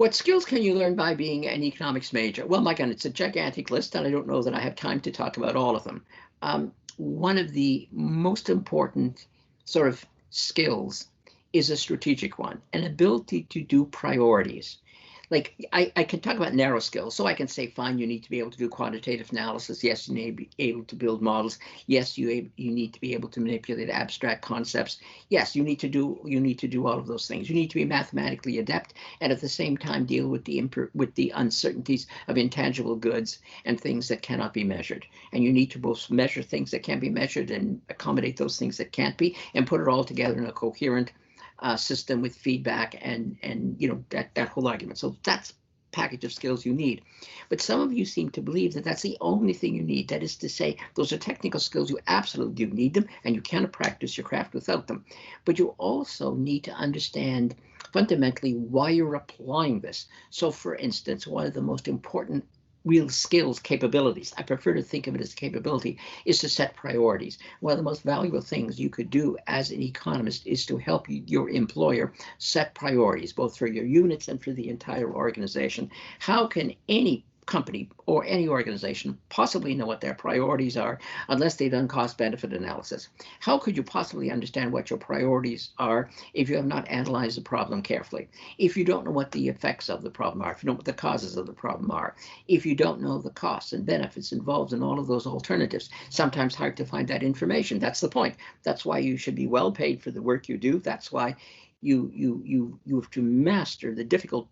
What skills can you learn by being an economics major? Well, my God, it's a gigantic list, and I don't know that I have time to talk about all of them. One of the most important sort of skills is a strategic one, an ability to do priorities. Like I can talk about narrow skills, so I can say, fine, you need to be able to do quantitative analysis. Yes, you need to be able to build models. Yes, you need to be able to manipulate abstract concepts. Yes, you need to do all of those things. You need to be mathematically adept, and at the same time deal with the uncertainties of intangible goods and things that cannot be measured. And you need to both measure things that can be measured and accommodate those things that can't be, and put it all together in a coherent system with feedback and that whole argument. So that's package of skills you need. But some of you seem to believe that that's the only thing you need. That is to say, those are technical skills. You absolutely do need them, and you cannot practice your craft without them. But you also need to understand fundamentally why you're applying this. So for instance, one of the most important real skills, capabilities, I prefer to think of it as capability, is to set priorities. One of the most valuable things you could do as an economist is to help your employer set priorities, both for your units and for the entire organization. How can any company or any organization possibly know what their priorities are unless they've done cost benefit analysis? How could you possibly understand what your priorities are if you have not analyzed the problem carefully? If you don't know what the effects of the problem are, if you don't know what the causes of the problem are, if you don't know the costs and benefits involved in all of those alternatives, sometimes hard to find that information. That's the point. That's why you should be well paid for the work you do. That's why you have to master the difficult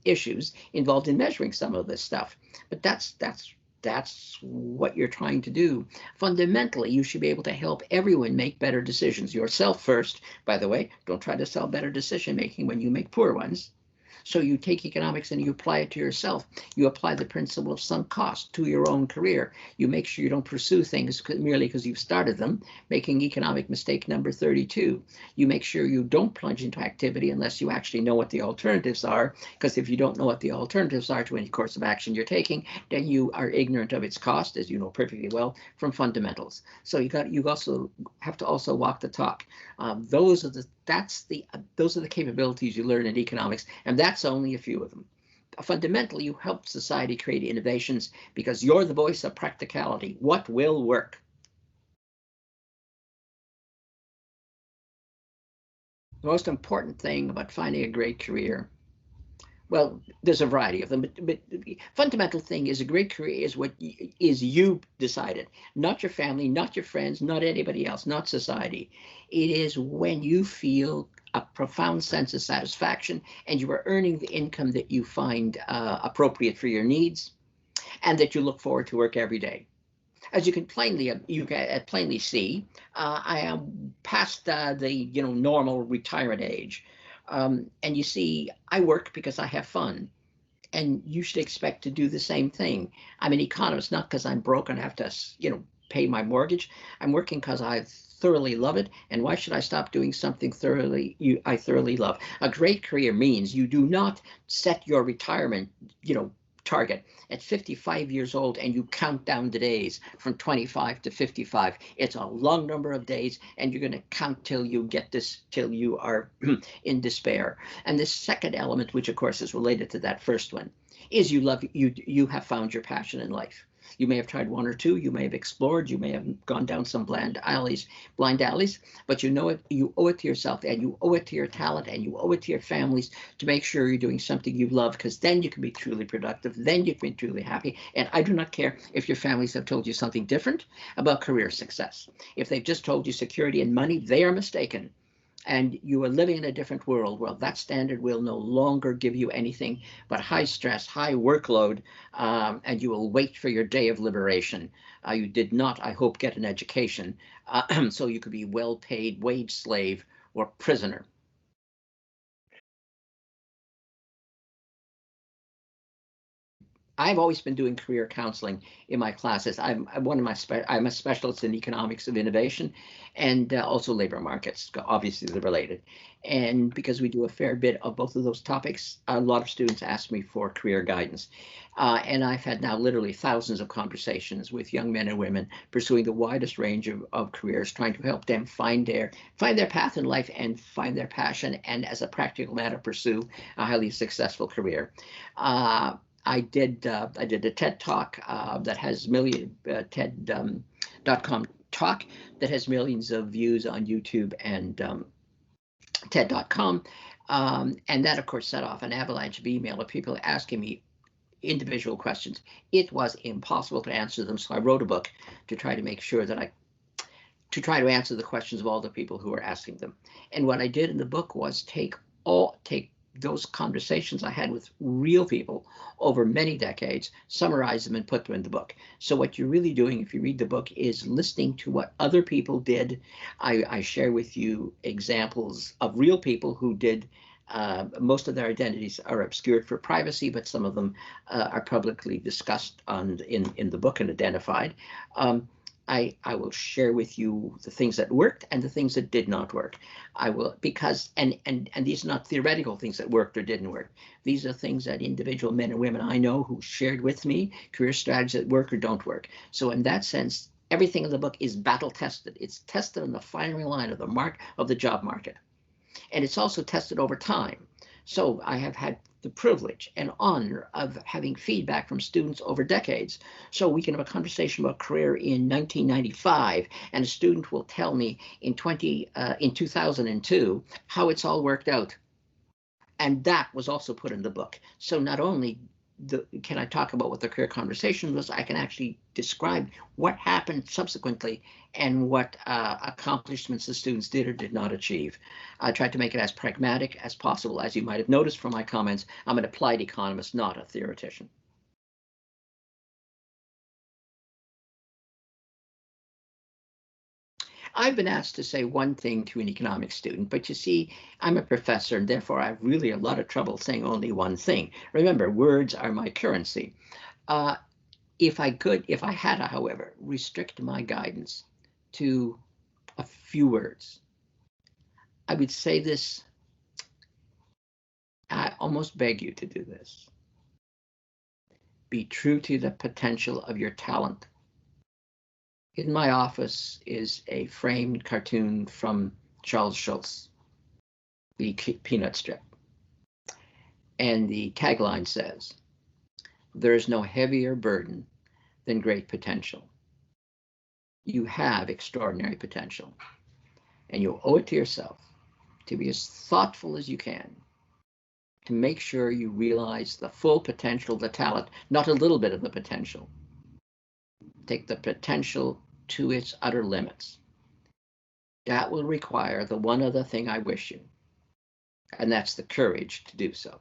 issues involved in measuring some of this stuff. But that's what you're trying to do. Fundamentally, you should be able to help everyone make better decisions. Yourself first, by the way. Don't try to sell better decision making when you make poor ones. So you take economics and you apply it to yourself. You apply the principle of sunk cost to your own career. You make sure you don't pursue things merely because you've started them, making economic mistake number 32. You make sure you don't plunge into activity unless you actually know what the alternatives are, because if you don't know what the alternatives are to any course of action you're taking, then you are ignorant of its cost, as you know perfectly well, from fundamentals. So you also have to also walk the talk. Those are the capabilities you learn in economics, and that's only a few of them. Fundamentally, you help society create innovations because you're the voice of practicality. What will work? The most important thing about finding a great career, well, there's a variety of them, but the fundamental thing is a great career is what is you decided, not your family, not your friends, not anybody else, not society. It is when you feel a profound sense of satisfaction and you are earning the income that you find appropriate for your needs and that you look forward to work every day. As you can plainly see, I am past the normal retirement age, and you see, I work because I have fun, and you should expect to do the same thing. I'm an economist not because I'm broke and have to pay my mortgage. I'm working because I thoroughly love it, and why should I stop doing something I thoroughly love? A great career means you do not set your retirement target at 55 years old and you count down the days from 25 to 55. It's a long number of days, and you're going to count till you are in despair. And the second element, which of course is related to that first one, is you have found your passion in life. You may have tried one or two, you may have explored, you may have gone down some blind alleys, but you know it, you owe it to yourself, and you owe it to your talent, and you owe it to your families to make sure you're doing something you love, because then you can be truly productive, then you can be truly happy. And I do not care if your families have told you something different about career success. If they've just told you security and money, they are mistaken. And you are living in a different world. Well, that standard will no longer give you anything but high stress, high workload, and you will wait for your day of liberation. You did not, I hope, get an education, so you could be well-paid wage slave or prisoner. I've always been doing career counseling in my classes. I'm a specialist in economics of innovation, and also labor markets. Obviously, they're related. And because we do a fair bit of both of those topics, a lot of students ask me for career guidance. And I've had now literally thousands of conversations with young men and women pursuing the widest range of careers, trying to help them find their path in life and find their passion, and as a practical matter, pursue a highly successful career. I did a TED talk that has TED.com talk that has millions of views on YouTube and TED.com. And that, of course, set off an avalanche of email of people asking me individual questions. It was impossible to answer them, so I wrote a book to try to make sure that to try to answer the questions of all the people who were asking them. And what I did in the book was take those conversations I had with real people over many decades, summarize them and put them in the book. So what you're really doing, if you read the book, is listening to what other people did. I share with you examples of real people who did. Most of their identities are obscured for privacy, but some of them are publicly discussed in the book and identified. I will share with you the things that worked and the things that did not work. I will, because, and these are not theoretical things that worked or didn't work. These are things that individual men and women I know who shared with me career strategies that work or don't work. So in that sense, everything in the book is battle tested. It's tested on the firing line of the job market. And it's also tested over time. So I have had the privilege and honor of having feedback from students over decades. So we can have a conversation about career in 1995, and a student will tell me in 2002 how it's all worked out. And that was also put in the book. So not only can I talk about what the career conversation was, I can actually describe what happened subsequently and what accomplishments the students did or did not achieve. I tried to make it as pragmatic as possible. As you might have noticed from my comments, I'm an applied economist, not a theoretician. I've been asked to say one thing to an economics student, but you see, I'm a professor, and therefore I have really a lot of trouble saying only one thing. Remember, words are my currency. If I had to, however, restrict my guidance to a few words, I would say this. I almost beg you to do this. Be true to the potential of your talent. In my office is a framed cartoon from Charles Schulz, the Peanut strip. And the tagline says, "There is no heavier burden than great potential." You have extraordinary potential, and you owe it to yourself to be as thoughtful as you can to make sure you realize the full potential of the talent, not a little bit of the potential. Take the potential to its utter limits. That will require the one other thing I wish you, and that's the courage to do so.